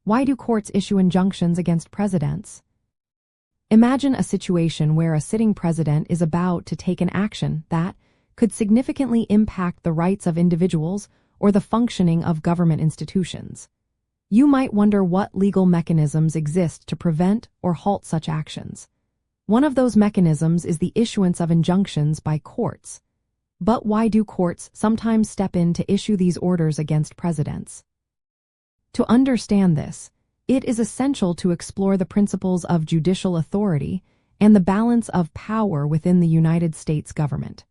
Why do courts issue injunctions against presidents? Imagine a situation where a sitting president is about to take an action that could significantly impact the rights of individuals or the functioning of government institutions. You might wonder what legal mechanisms exist to prevent or halt such actions. One of those mechanisms is the issuance of injunctions by courts. But why do courts sometimes step in to issue these orders against presidents? To understand this, it is essential to explore the principles of judicial authority and the balance of power within the United States government.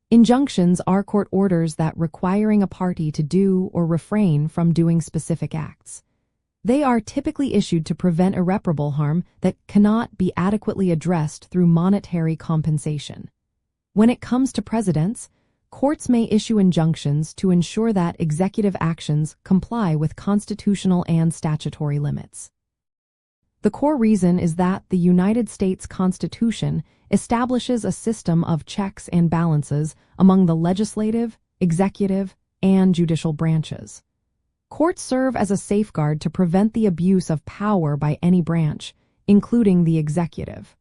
Injunctions are court orders that requiring a party to do or refrain from doing specific acts. They are typically issued to prevent irreparable harm that cannot be adequately addressed through monetary compensation. When it comes to presidents, courts may issue injunctions to ensure that executive actions comply with constitutional and statutory limits. The core reason is that the United States Constitution establishes a system of checks and balances among the legislative, executive, and judicial branches. Courts serve as a safeguard to prevent the abuse of power by any branch, including the executive.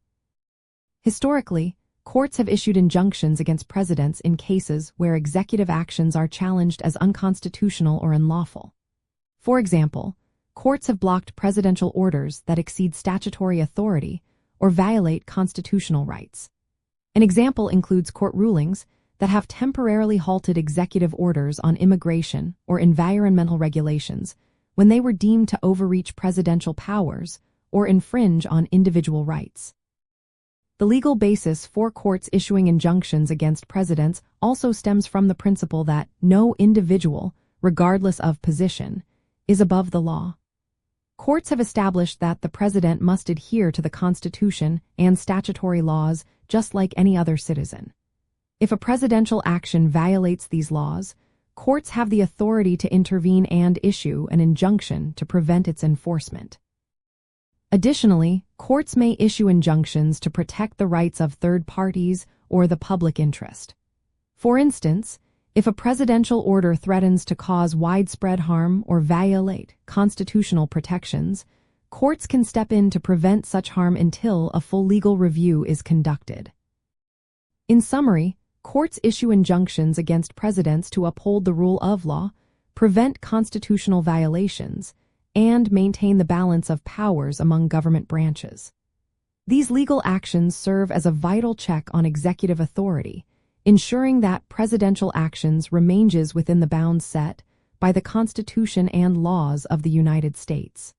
Historically, courts have issued injunctions against presidents in cases where executive actions are challenged as unconstitutional or unlawful. For example, courts have blocked presidential orders that exceed statutory authority or violate constitutional rights. An example includes court rulings that have temporarily halted executive orders on immigration or environmental regulations when they were deemed to overreach presidential powers or infringe on individual rights. The legal basis for courts issuing injunctions against presidents also stems from the principle that no individual, regardless of position, is above the law. Courts have established that the president must adhere to the Constitution and statutory laws just like any other citizen. If a presidential action violates these laws, courts have the authority to intervene and issue an injunction to prevent its enforcement. Additionally, courts may issue injunctions to protect the rights of third parties or the public interest. For instance, if a presidential order threatens to cause widespread harm or violate constitutional protections, courts can step in to prevent such harm until a full legal review is conducted. In summary, courts issue injunctions against presidents to uphold the rule of law, prevent constitutional violations, and maintain the balance of powers among government branches. These legal actions serve as a vital check on executive authority, ensuring that presidential actions remain within the bounds set by the Constitution and laws of the United States.